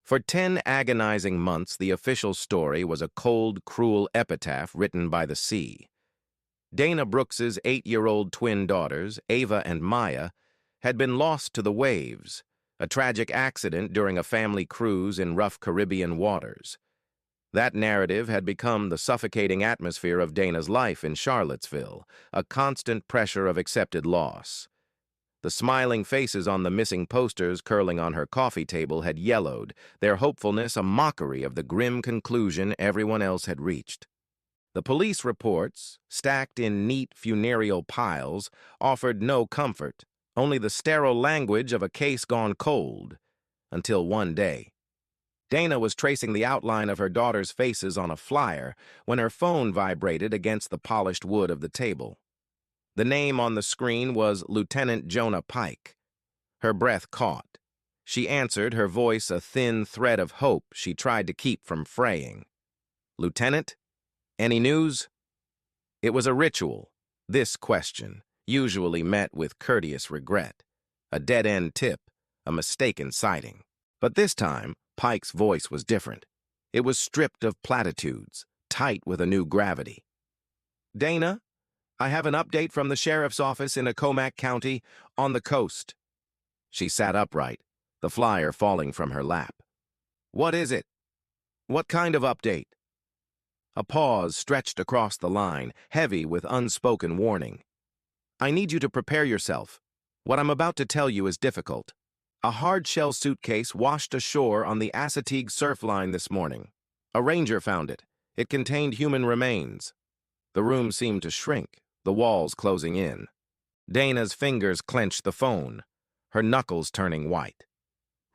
For 10 agonizing months, the official story was a cold, cruel epitaph written by the sea. Dana Brooks's 8-year-old twin daughters, Ava and Maya, had been lost to the waves, a tragic accident during a family cruise in rough Caribbean waters. That narrative had become the suffocating atmosphere of Dana's life in Charlottesville, a constant pressure of accepted loss. The smiling faces on the missing posters curling on her coffee table had yellowed, their hopefulness a mockery of the grim conclusion everyone else had reached. The police reports, stacked in neat funereal piles, offered no comfort, only the sterile language of a case gone cold. Until one day, Dana was tracing the outline of her daughter's faces on a flyer when her phone vibrated against the polished wood of the table. The name on the screen was Lieutenant Jonah Pike. Her breath caught. She answered, her voice a thin thread of hope she tried to keep from fraying. "Lieutenant? Any news?" It was a ritual, this question, usually met with courteous regret. A dead-end tip, a mistaken sighting. But this time, Pike's voice was different. It was stripped of platitudes, tight with a new gravity. "Dana, I have an update from the sheriff's office in Accomack County, on the coast." She sat upright, the flyer falling from her lap. "What is it? What kind of update?" A pause stretched across the line, heavy with unspoken warning. "I need you to prepare yourself. What I'm about to tell you is difficult. A hard-shell suitcase washed ashore on the Assateague surf line this morning. A ranger found it. It contained human remains." The room seemed to shrink, the walls closing in. Dana's fingers clenched the phone, her knuckles turning white.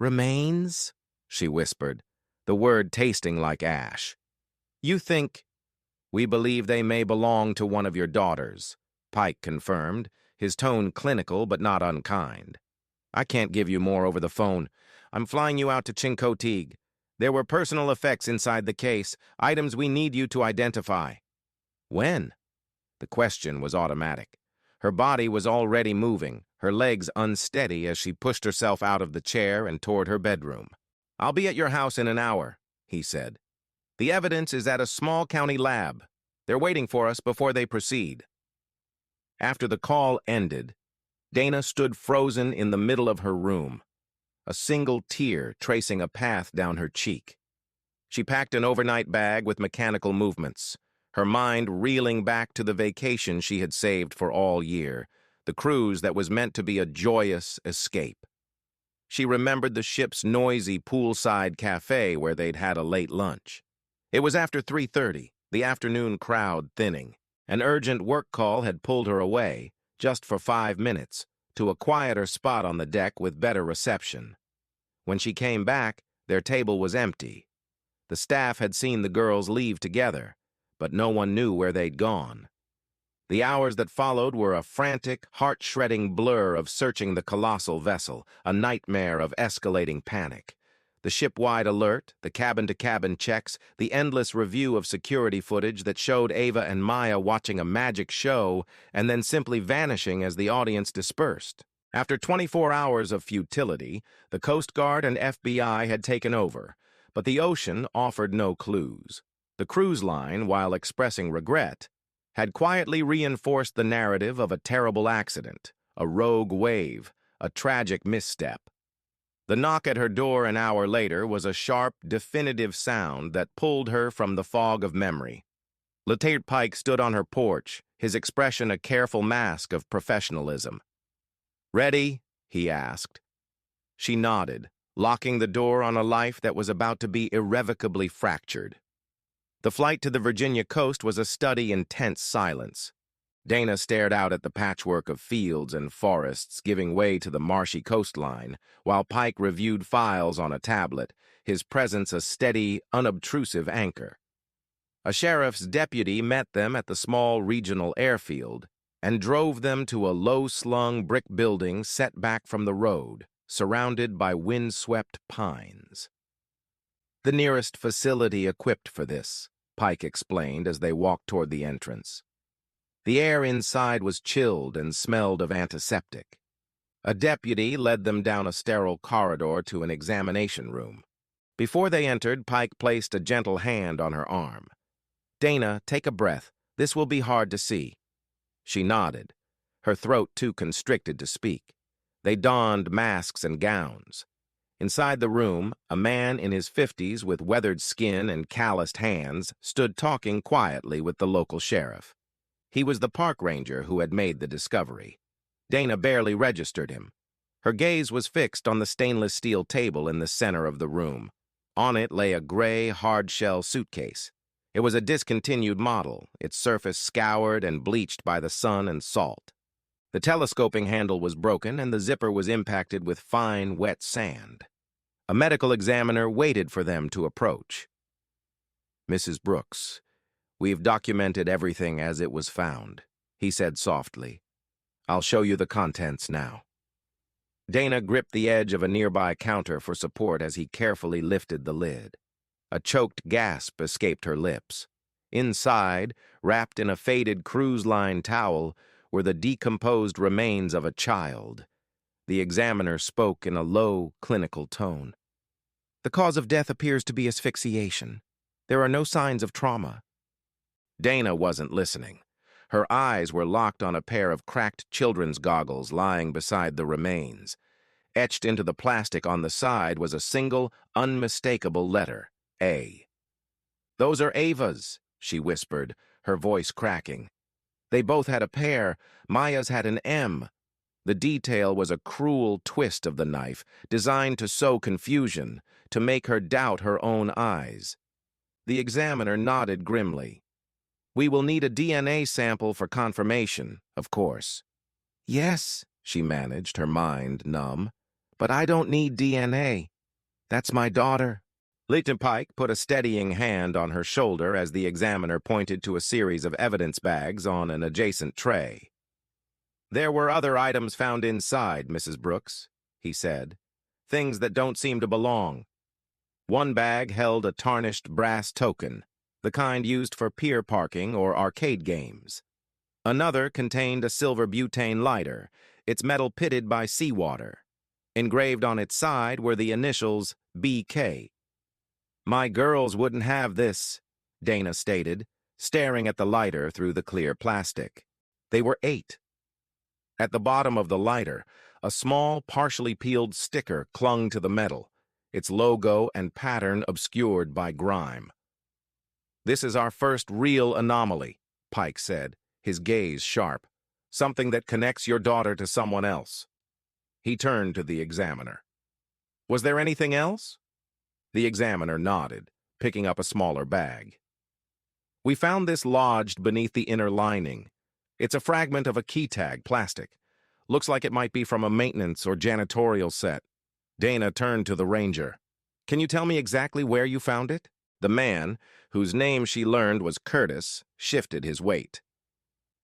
"Remains?" she whispered, the word tasting like ash. "You think—" "We believe they may belong to one of your daughters," Pike confirmed, his tone clinical but not unkind. "I can't give you more over the phone. I'm flying you out to Chincoteague. There were personal effects inside the case, items we need you to identify." "When?" The question was automatic. Her body was already moving, her legs unsteady as she pushed herself out of the chair and toward her bedroom. "I'll be at your house in an hour," he said. "The evidence is at a small county lab. They're waiting for us before they proceed." After the call ended, Dana stood frozen in the middle of her room, a single tear tracing a path down her cheek. She packed an overnight bag with mechanical movements, her mind reeling back to the vacation she had saved for all year, the cruise that was meant to be a joyous escape. She remembered the ship's noisy poolside cafe where they'd had a late lunch. It was after 3:30, the afternoon crowd thinning. An urgent work call had pulled her away, just for 5 minutes, to a quieter spot on the deck with better reception. When she came back, their table was empty. The staff had seen the girls leave together, but no one knew where they'd gone. The hours that followed were a frantic, heart-shredding blur of searching the colossal vessel, a nightmare of escalating panic. The ship-wide alert, the cabin-to-cabin checks, the endless review of security footage that showed Ava and Maya watching a magic show and then simply vanishing as the audience dispersed. After 24 hours of futility, the Coast Guard and FBI had taken over, but the ocean offered no clues. The cruise line, while expressing regret, had quietly reinforced the narrative of a terrible accident, a rogue wave, a tragic misstep. The knock at her door an hour later was a sharp, definitive sound that pulled her from the fog of memory. Lieutenant Pike stood on her porch, his expression a careful mask of professionalism. "Ready?" he asked. She nodded, locking the door on a life that was about to be irrevocably fractured. The flight to the Virginia coast was a study in tense silence. Dana stared out at the patchwork of fields and forests giving way to the marshy coastline, while Pike reviewed files on a tablet, his presence a steady, unobtrusive anchor. A sheriff's deputy met them at the small regional airfield and drove them to a low-slung brick building set back from the road, surrounded by wind-swept pines. "The nearest facility equipped for this," Pike explained as they walked toward the entrance. The air inside was chilled and smelled of antiseptic. A deputy led them down a sterile corridor to an examination room. Before they entered, Pike placed a gentle hand on her arm. "Dana, take a breath. This will be hard to see." She nodded, her throat too constricted to speak. They donned masks and gowns. Inside the room, a man in his 50s with weathered skin and calloused hands stood talking quietly with the local sheriff. He was the park ranger who had made the discovery. Dana barely registered him. Her gaze was fixed on the stainless steel table in the center of the room. On it lay a gray, hard-shell suitcase. It was a discontinued model, its surface scoured and bleached by the sun and salt. The telescoping handle was broken and the zipper was impacted with fine, wet sand. A medical examiner waited for them to approach. "Mrs. Brooks, we've documented everything as it was found," he said softly. "I'll show you the contents now." Dana gripped the edge of a nearby counter for support as he carefully lifted the lid. A choked gasp escaped her lips. Inside, wrapped in a faded cruise line towel, were the decomposed remains of a child. The examiner spoke in a low, clinical tone. "The cause of death appears to be asphyxiation. There are no signs of trauma." Dana wasn't listening. Her eyes were locked on a pair of cracked children's goggles lying beside the remains. Etched into the plastic on the side was a single, unmistakable letter, A. "Those are Ava's," she whispered, her voice cracking. "They both had a pair. Maya's had an M." The detail was a cruel twist of the knife, designed to sow confusion, to make her doubt her own eyes. The examiner nodded grimly. "We will need a DNA sample for confirmation, of course." "Yes," she managed, her mind numb. "But I don't need DNA. That's my daughter." Leighton Pike put a steadying hand on her shoulder as the examiner pointed to a series of evidence bags on an adjacent tray. "There were other items found inside, Mrs. Brooks," he said. "Things that don't seem to belong." One bag held a tarnished brass token, the kind used for pier parking or arcade games. Another contained a silver butane lighter, its metal pitted by seawater. Engraved on its side were the initials BK. "My girls wouldn't have this," Dana stated, staring at the lighter through the clear plastic. "They were 8. At the bottom of the lighter, a small, partially peeled sticker clung to the metal, its logo and pattern obscured by grime. "This is our first real anomaly," Pike said, his gaze sharp. "Something that connects your daughter to someone else." He turned to the examiner. "Was there anything else?" The examiner nodded, picking up a smaller bag. "We found this lodged beneath the inner lining. It's a fragment of a key tag, plastic. Looks like it might be from a maintenance or janitorial set." Dana turned to the ranger. "Can you tell me exactly where you found it?" The man, whose name she learned was Curtis, shifted his weight.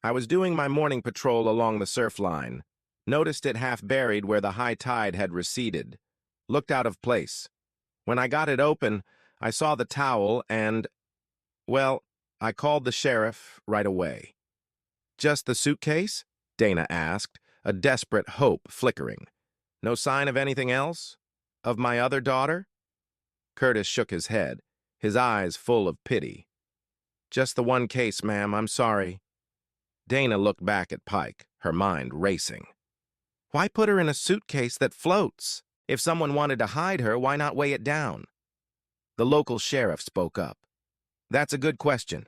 "I was doing my morning patrol along the surf line. Noticed it half buried where the high tide had receded. Looked out of place. When I got it open, I saw the towel and, well, I called the sheriff right away." "Just the suitcase?" Dana asked, a desperate hope flickering. "No sign of anything else? Of my other daughter?" Curtis shook his head, his eyes full of pity. "Just the one case, ma'am. I'm sorry." Dana looked back at Pike, her mind racing. "Why put her in a suitcase that floats? If someone wanted to hide her, why not weigh it down?" The local sheriff spoke up. "That's a good question.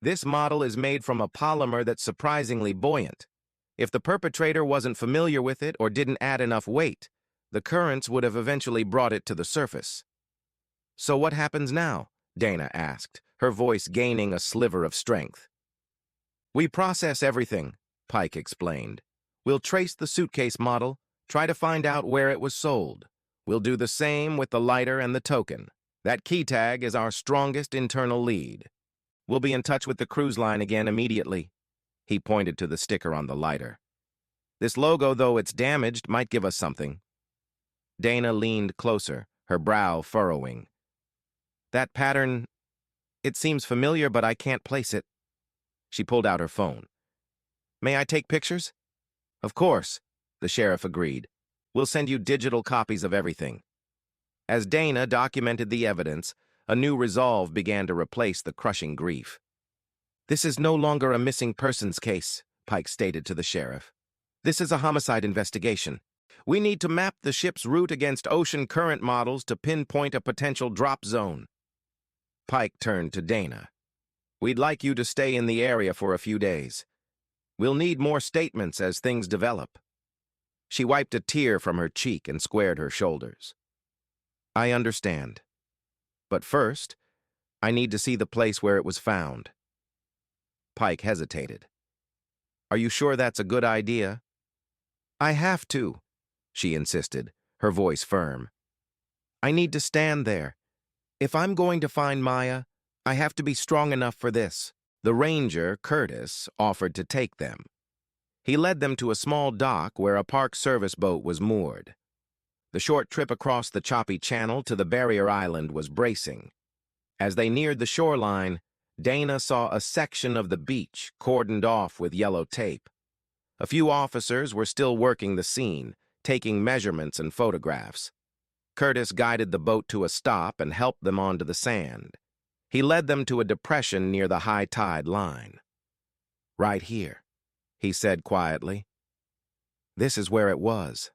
This model is made from a polymer that's surprisingly buoyant. If the perpetrator wasn't familiar with it or didn't add enough weight, the currents would have eventually brought it to the surface." "So what happens now?" Dana asked, her voice gaining a sliver of strength. "We process everything," Pike explained. "We'll trace the suitcase model, try to find out where it was sold. We'll do the same with the lighter and the token. That key tag is our strongest internal lead. We'll be in touch with the cruise line again immediately." He pointed to the sticker on the lighter. "This logo, though it's damaged, might give us something." Dana leaned closer, her brow furrowing. "That pattern, it seems familiar, but I can't place it." She pulled out her phone. "May I take pictures?" "Of course," the sheriff agreed. "We'll send you digital copies of everything." As Dana documented the evidence, a new resolve began to replace the crushing grief. "This is no longer a missing persons case," Pike stated to the sheriff. "This is a homicide investigation. We need to map the ship's route against ocean current models to pinpoint a potential drop zone." Pike turned to Dana. "We'd like you to stay in the area for a few days. We'll need more statements as things develop." She wiped a tear from her cheek and squared her shoulders. "I understand. But first, I need to see the place where it was found." Pike hesitated. "Are you sure that's a good idea?" "I have to," she insisted, her voice firm. "I need to stand there. If I'm going to find Maya, I have to be strong enough for this." The ranger, Curtis, offered to take them. He led them to a small dock where a park service boat was moored. The short trip across the choppy channel to the barrier island was bracing. As they neared the shoreline, Dana saw a section of the beach cordoned off with yellow tape. A few officers were still working the scene, taking measurements and photographs. Curtis guided the boat to a stop and helped them onto the sand. He led them to a depression near the high tide line. "Right here," he said quietly. "This is where it was."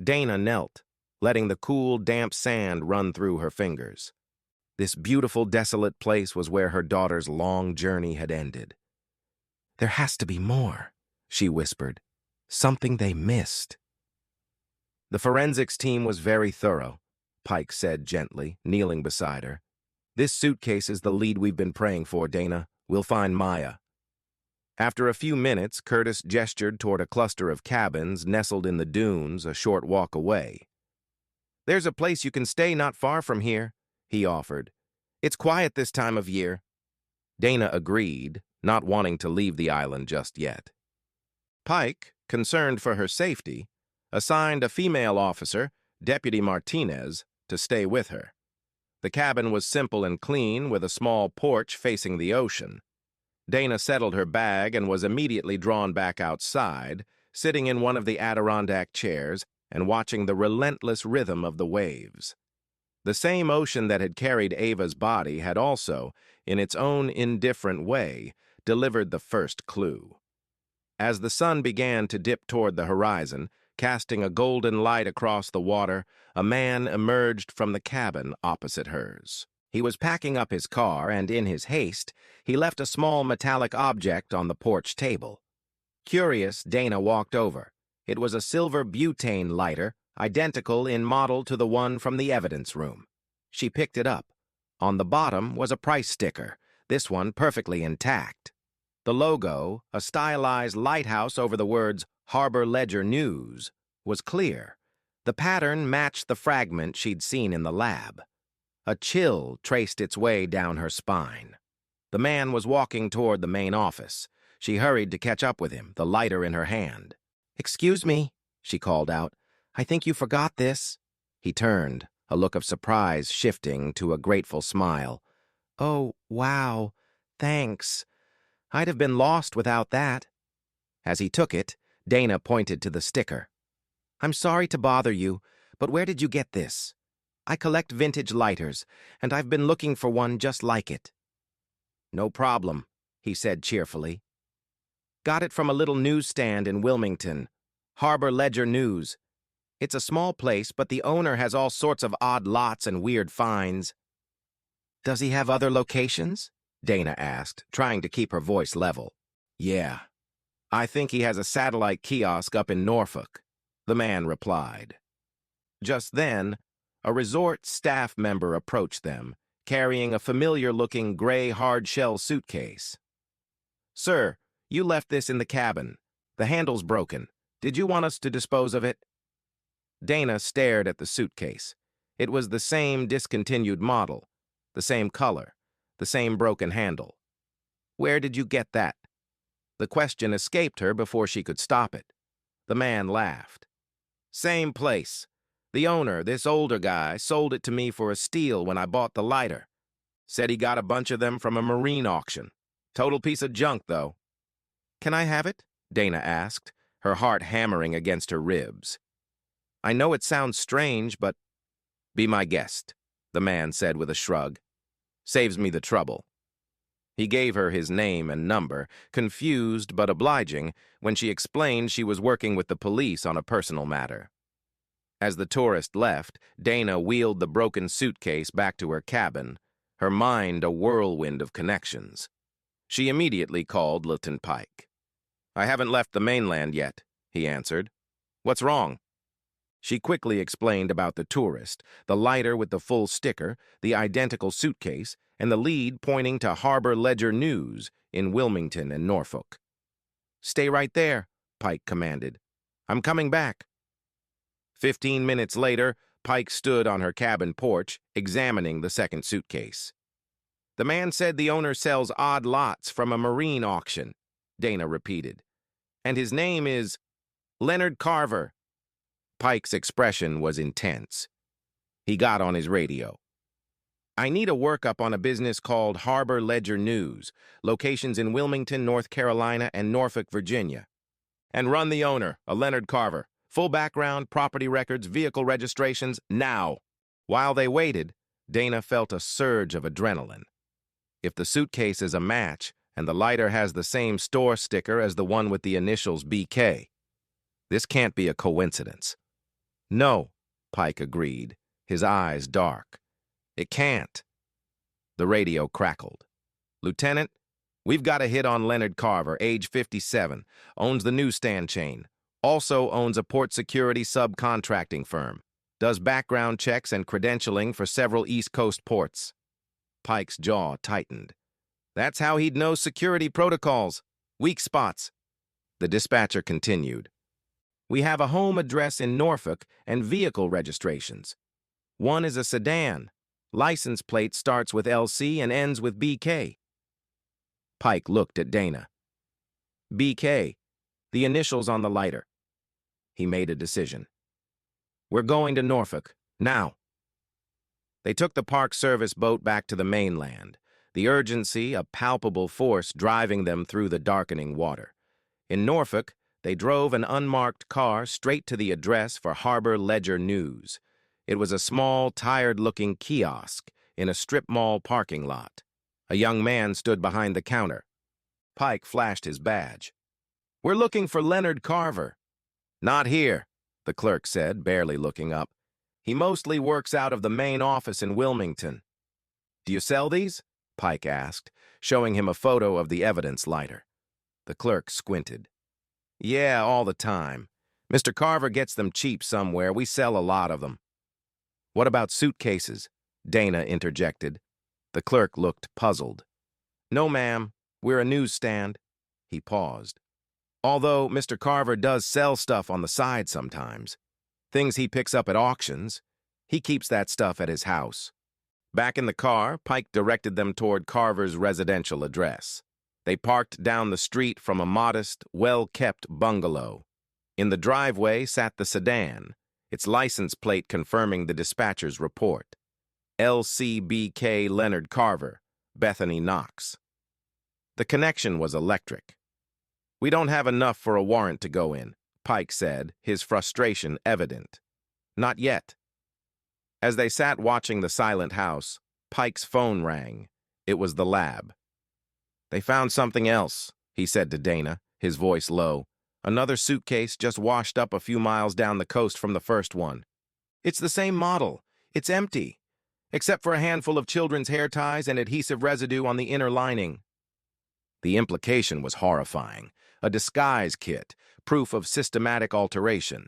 Dana knelt, letting the cool, damp sand run through her fingers. This beautiful, desolate place was where her daughter's long journey had ended. "There has to be more," she whispered. "Something they missed." "The forensics team was very thorough," Pike said gently, kneeling beside her. "This suitcase is the lead we've been praying for, Dana. We'll find Maya." After a few minutes, Curtis gestured toward a cluster of cabins nestled in the dunes a short walk away. "There's a place you can stay not far from here," he offered. "It's quiet this time of year." Dana agreed, not wanting to leave the island just yet. Pike, concerned for her safety, assigned a female officer, Deputy Martinez, to stay with her. The cabin was simple and clean, with a small porch facing the ocean. Dana settled her bag and was immediately drawn back outside, sitting in one of the Adirondack chairs and watching the relentless rhythm of the waves. The same ocean that had carried Ava's body had also, in its own indifferent way, delivered the first clue. As the sun began to dip toward the horizon, casting a golden light across the water, a man emerged from the cabin opposite hers. He was packing up his car, and in his haste, he left a small metallic object on the porch table. Curious, Dana walked over. It was a silver butane lighter, identical in model to the one from the evidence room. She picked it up. On the bottom was a price sticker, this one perfectly intact. The logo, a stylized lighthouse over the words Harbor Ledger News, was clear. The pattern matched the fragment she'd seen in the lab. A chill traced its way down her spine. The man was walking toward the main office. She hurried to catch up with him, the lighter in her hand. "Excuse me," she called out. "I think you forgot this." He turned, a look of surprise shifting to a grateful smile. "Oh, wow. Thanks. I'd have been lost without that." As he took it, Dana pointed to the sticker. "I'm sorry to bother you, but where did you get this? I collect vintage lighters, and I've been looking for one just like it." "No problem," he said cheerfully. "Got it from a little newsstand in Wilmington. Harbor Ledger News. It's a small place, but the owner has all sorts of odd lots and weird finds." "Does he have other locations?" Dana asked, trying to keep her voice level. "Yeah. I think he has a satellite kiosk up in Norfolk," the man replied. Just then, a resort staff member approached them, carrying a familiar-looking gray hard-shell suitcase. "Sir, you left this in the cabin. The handle's broken. Did you want us to dispose of it?" Dana stared at the suitcase. It was the same discontinued model, the same color, the same broken handle. "Where did you get that?" The question escaped her before she could stop it. The man laughed. "Same place. The owner, this older guy, sold it to me for a steal when I bought the lighter. Said he got a bunch of them from a marine auction. Total piece of junk, though." "Can I have it?" Dana asked, her heart hammering against her ribs. "I know it sounds strange, but Be my guest, the man said with a shrug. Saves me the trouble. He gave her his name and number, confused but obliging, when she explained she was working with the police on a personal matter. As the tourist left, Dana wheeled the broken suitcase back to her cabin, her mind a whirlwind of connections. She immediately called Lieutenant Pike. I haven't left the mainland yet, he answered. What's wrong? She quickly explained about the tourist, the lighter with the full sticker, the identical suitcase, and the lead pointing to Harbor Ledger News in Wilmington and Norfolk. Stay right there, Pike commanded. I'm coming back. 15 minutes later, Pike stood on her cabin porch, examining the second suitcase. The man said the owner sells odd lots from a marine auction, Dana repeated. And his name is Leonard Carver. Pike's expression was intense. He got on his radio. I need a workup on a business called Harbor Ledger News, locations in Wilmington, North Carolina, and Norfolk, Virginia. And run the owner, a Leonard Carver. Full background, property records, vehicle registrations, now. While they waited, Dana felt a surge of adrenaline. If the suitcase is a match, and the lighter has the same store sticker as the one with the initials BK, this can't be a coincidence. No, Pike agreed, his eyes dark. It can't. The radio crackled. Lieutenant, we've got a hit on Leonard Carver, age 57, owns the newsstand chain, also owns a port security subcontracting firm, does background checks and credentialing for several East Coast ports. Pike's jaw tightened. That's how he'd know security protocols, weak spots. The dispatcher continued. We have a home address in Norfolk and vehicle registrations. One is a sedan. License plate starts with LC and ends with BK. Pike looked at Dana. BK, the initials on the lighter. He made a decision. We're going to Norfolk, now. They took the Park Service boat back to the mainland, the urgency a palpable force driving them through the darkening water. In Norfolk, they drove an unmarked car straight to the address for Harbor Ledger News. It was a small, tired-looking kiosk in a strip mall parking lot. A young man stood behind the counter. Pike flashed his badge. We're looking for Leonard Carver. Not here, the clerk said, barely looking up. He mostly works out of the main office in Wilmington. Do you sell these? Pike asked, showing him a photo of the evidence lighter. The clerk squinted. Yeah, all the time. Mr. Carver gets them cheap somewhere. We sell a lot of them. What about suitcases? Dana interjected. The clerk looked puzzled. No, ma'am. We're a newsstand. He paused. Although Mr. Carver does sell stuff on the side sometimes. Things he picks up at auctions. He keeps that stuff at his house. Back in the car, Pike directed them toward Carver's residential address. They parked down the street from a modest, well-kept bungalow. In the driveway sat the sedan, its license plate confirming the dispatcher's report. LCBK Leonard Carver, Bethany Knox. The connection was electric. We don't have enough for a warrant to go in, Pike said, his frustration evident. Not yet. As they sat watching the silent house, Pike's phone rang. It was the lab. They found something else, he said to Dana, his voice low. Another suitcase just washed up a few miles down the coast from the first one. It's the same model. It's empty, except for a handful of children's hair ties and adhesive residue on the inner lining. The implication was horrifying. A disguise kit, proof of systematic alteration.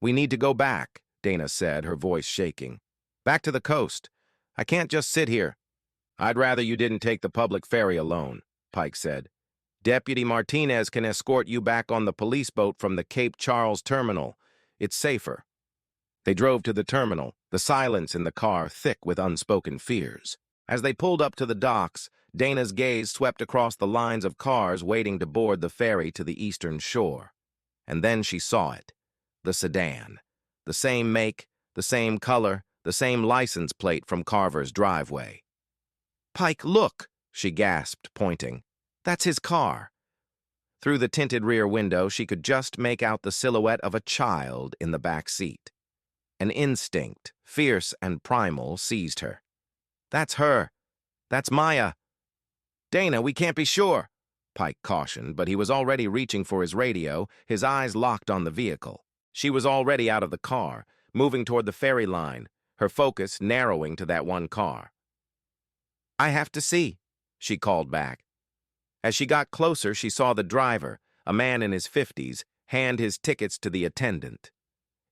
We need to go back, Dana said, her voice shaking. Back to the coast. I can't just sit here. I'd rather you didn't take the public ferry alone, Pike said. Deputy Martinez can escort you back on the police boat from the Cape Charles terminal. It's safer. They drove to the terminal, the silence in the car thick with unspoken fears. As they pulled up to the docks, Dana's gaze swept across the lines of cars waiting to board the ferry to the eastern shore. And then she saw it. The sedan. The same make, the same color, the same license plate from Carver's driveway. Pike, look, she gasped, pointing. That's his car. Through the tinted rear window, she could just make out the silhouette of a child in the back seat. An instinct, fierce and primal, seized her. "That's her. That's Maya." "Dana, we can't be sure," Pike cautioned, but he was already reaching for his radio, his eyes locked on the vehicle. She was already out of the car, moving toward the ferry line, her focus narrowing to that one car. "I have to see," she called back. As she got closer, she saw the driver, a man in his 50s, hand his tickets to the attendant.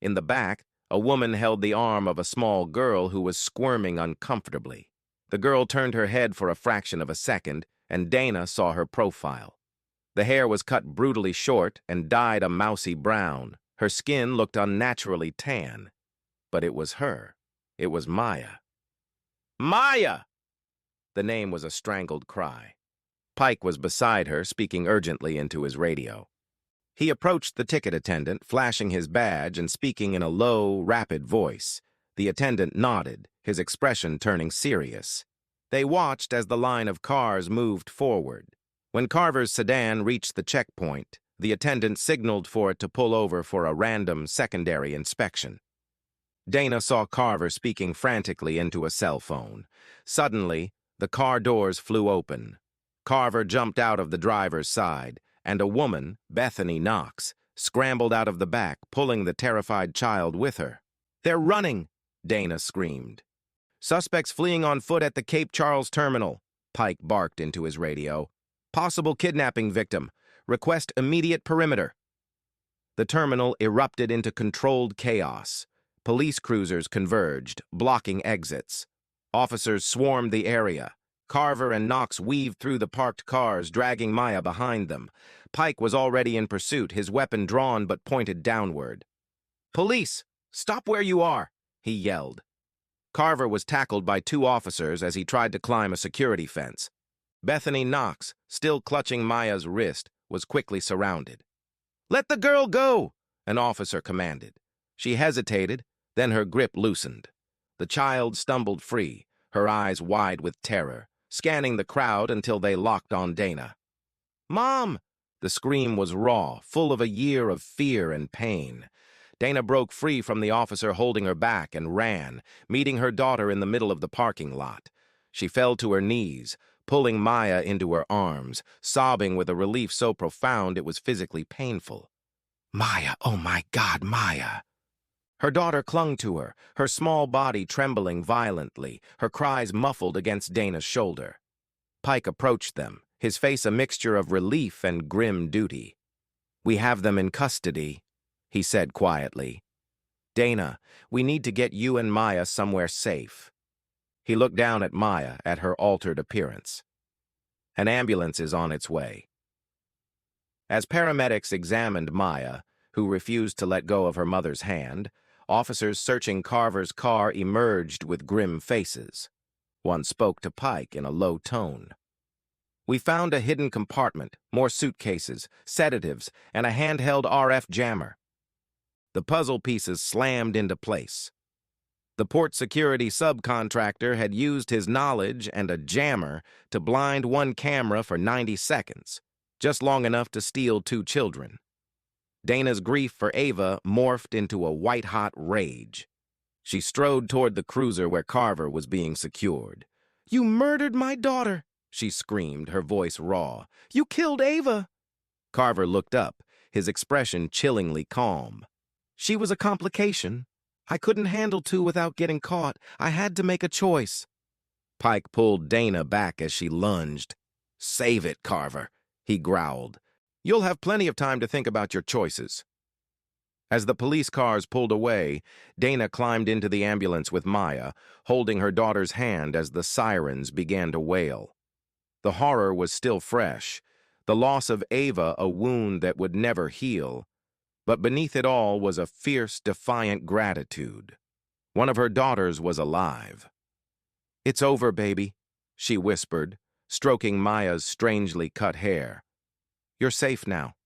In the back, a woman held the arm of a small girl who was squirming uncomfortably. The girl turned her head for a fraction of a second, and Dana saw her profile. The hair was cut brutally short and dyed a mousy brown. Her skin looked unnaturally tan. But it was her. It was Maya. "Maya!" The name was a strangled cry. Pike was beside her, speaking urgently into his radio. He approached the ticket attendant, flashing his badge and speaking in a low, rapid voice. The attendant nodded, his expression turning serious. They watched as the line of cars moved forward. When Carver's sedan reached the checkpoint, the attendant signaled for it to pull over for a random secondary inspection. Dana saw Carver speaking frantically into a cell phone. Suddenly, the car doors flew open. Carver jumped out of the driver's side, and a woman, Bethany Knox, scrambled out of the back, pulling the terrified child with her. "They're running!" Dana screamed. "Suspects fleeing on foot at the Cape Charles terminal," Pike barked into his radio. "Possible kidnapping victim. Request immediate perimeter." The terminal erupted into controlled chaos. Police cruisers converged, blocking exits. Officers swarmed the area. Carver and Knox weaved through the parked cars, dragging Maya behind them. Pike was already in pursuit, his weapon drawn but pointed downward. "Police! Stop where you are!" he yelled. Carver was tackled by two officers as he tried to climb a security fence. Bethany Knox, still clutching Maya's wrist, was quickly surrounded. "Let the girl go!" an officer commanded. She hesitated, then her grip loosened. The child stumbled free, her eyes wide with terror, scanning the crowd until they locked on Dana. "Mom!" The scream was raw, full of a year of fear and pain. Dana broke free from the officer holding her back and ran, meeting her daughter in the middle of the parking lot. She fell to her knees, pulling Maya into her arms, sobbing with a relief so profound it was physically painful. "Maya, oh my God, Maya!" Her daughter clung to her, her small body trembling violently, her cries muffled against Dana's shoulder. Pike approached them, his face a mixture of relief and grim duty. "We have them in custody," he said quietly. "Dana, we need to get you and Maya somewhere safe." He looked down at Maya, at her altered appearance. "An ambulance is on its way." As paramedics examined Maya, who refused to let go of her mother's hand, officers searching Carver's car emerged with grim faces. One spoke to Pike in a low tone. "We found a hidden compartment, more suitcases, sedatives, and a handheld RF jammer." The puzzle pieces slammed into place. The port security subcontractor had used his knowledge and a jammer to blind one camera for 90 seconds, just long enough to steal two children. Dana's grief for Ava morphed into a white-hot rage. She strode toward the cruiser where Carver was being secured. "You murdered my daughter!" she screamed, her voice raw. "You killed Ava!" Carver looked up, his expression chillingly calm. "She was a complication. I couldn't handle two without getting caught. I had to make a choice." Pike pulled Dana back as she lunged. "Save it, Carver," he growled. "You'll have plenty of time to think about your choices." As the police cars pulled away, Dana climbed into the ambulance with Maya, holding her daughter's hand as the sirens began to wail. The horror was still fresh, the loss of Ava a wound that would never heal, but beneath it all was a fierce, defiant gratitude. One of her daughters was alive. "It's over, baby," she whispered, stroking Maya's strangely cut hair. "You're safe now."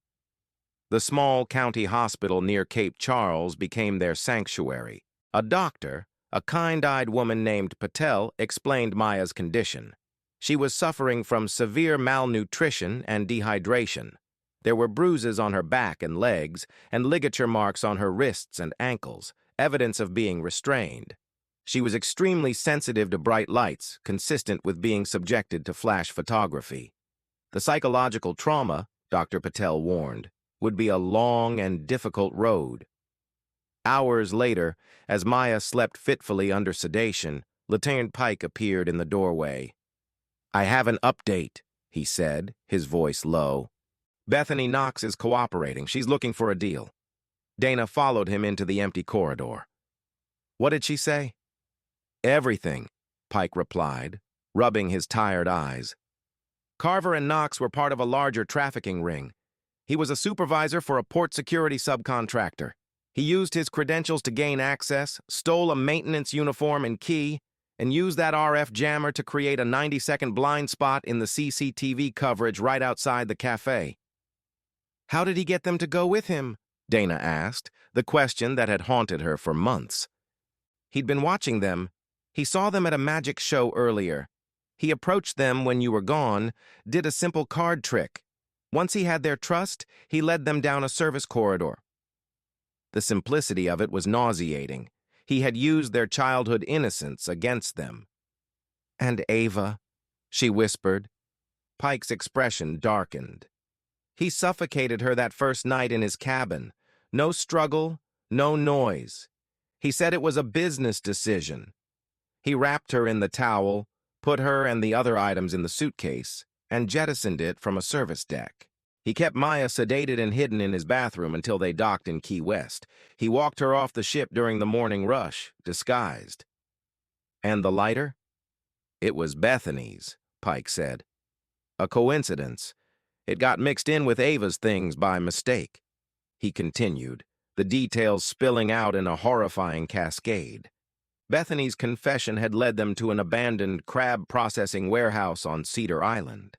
The small county hospital near Cape Charles became their sanctuary. A doctor, a kind-eyed woman named Patel, explained Maya's condition. She was suffering from severe malnutrition and dehydration. There were bruises on her back and legs, and ligature marks on her wrists and ankles, evidence of being restrained. She was extremely sensitive to bright lights, consistent with being subjected to flash photography. The psychological trauma, Dr. Patel warned, would be a long and difficult road. Hours later, as Maya slept fitfully under sedation, Lieutenant Pike appeared in the doorway. "I have an update," he said, his voice low. "Bethany Knox is cooperating. She's looking for a deal." Dana followed him into the empty corridor. "What did she say?" "Everything," Pike replied, rubbing his tired eyes. "Carver and Knox were part of a larger trafficking ring. He was a supervisor for a port security subcontractor. He used his credentials to gain access, stole a maintenance uniform and key, and used that RF jammer to create a 90-second blind spot in the CCTV coverage right outside the cafe." "How did he get them to go with him?" Dana asked, the question that had haunted her for months. "He'd been watching them. He saw them at a magic show earlier. He approached them when you were gone, did a simple card trick. Once he had their trust, he led them down a service corridor." The simplicity of it was nauseating. He had used their childhood innocence against them. "And Ava," she whispered. Pike's expression darkened. "He suffocated her that first night in his cabin. No struggle, no noise. He said it was a business decision. He wrapped her in the towel, put her and the other items in the suitcase, and jettisoned it from a service deck. He kept Maya sedated and hidden in his bathroom until they docked in Key West. He walked her off the ship during the morning rush, disguised." "And the lighter?" "It was Bethany's," Pike said. "A coincidence. It got mixed in with Ava's things by mistake." He continued, the details spilling out in a horrifying cascade. Bethany's confession had led them to an abandoned crab processing warehouse on Cedar Island.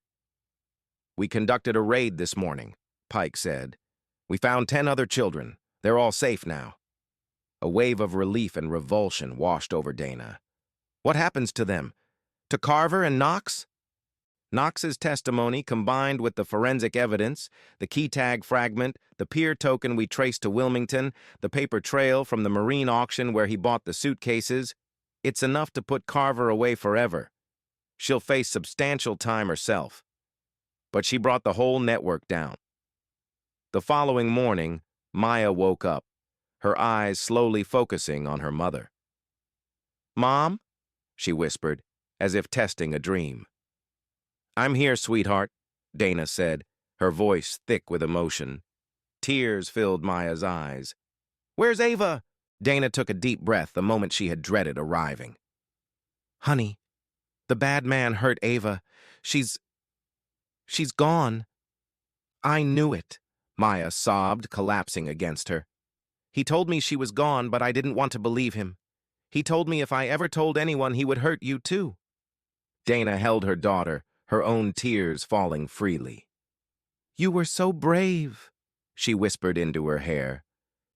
"We conducted a raid this morning," Pike said. "We found 10 other children. They're all safe now." A wave of relief and revulsion washed over Dana. "What happens to them? To Carver and Knox?" Knox's testimony, combined with the forensic evidence, the key tag fragment, the peer token we traced to Wilmington, the paper trail from the marine auction where he bought the suitcases, it's enough to put Carver away forever. She'll face substantial time herself. But she brought the whole network down. The following morning, Maya woke up, her eyes slowly focusing on her mother. "Mom?" she whispered, as if testing a dream. "I'm here, sweetheart," Dana said, her voice thick with emotion. Tears filled Maya's eyes. "Where's Ava?" Dana took a deep breath the moment she had dreaded arriving. "Honey, the bad man hurt Ava. She's gone." "I knew it," Maya sobbed, collapsing against her. "He told me she was gone, but I didn't want to believe him. He told me if I ever told anyone, he would hurt you too." Dana held her daughter, her own tears falling freely. "You were so brave," she whispered into her hair.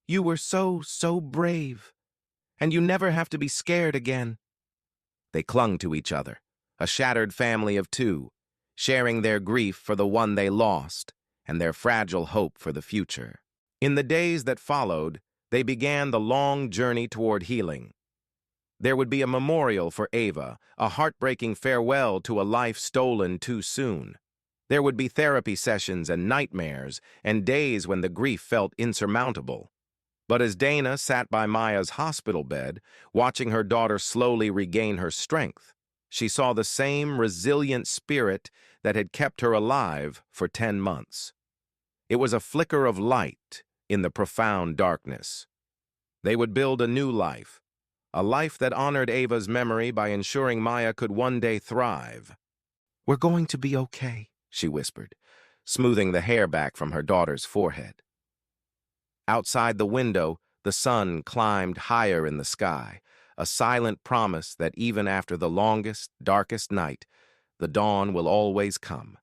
"You were so brave. And you never have to be scared again." They clung to each other, a shattered family of 2, sharing their grief for the one they lost and their fragile hope for the future. In the days that followed, they began the long journey toward healing. There would be a memorial for Ava, a heartbreaking farewell to a life stolen too soon. There would be therapy sessions and nightmares, and days when the grief felt insurmountable. But as Dana sat by Maya's hospital bed, watching her daughter slowly regain her strength, she saw the same resilient spirit that had kept her alive for 10 months. It was a flicker of light in the profound darkness. They would build a new life, a life that honored Ava's memory by ensuring Maya could one day thrive. "We're going to be okay," she whispered, smoothing the hair back from her daughter's forehead. Outside the window, the sun climbed higher in the sky, a silent promise that even after the longest, darkest night, the dawn will always come.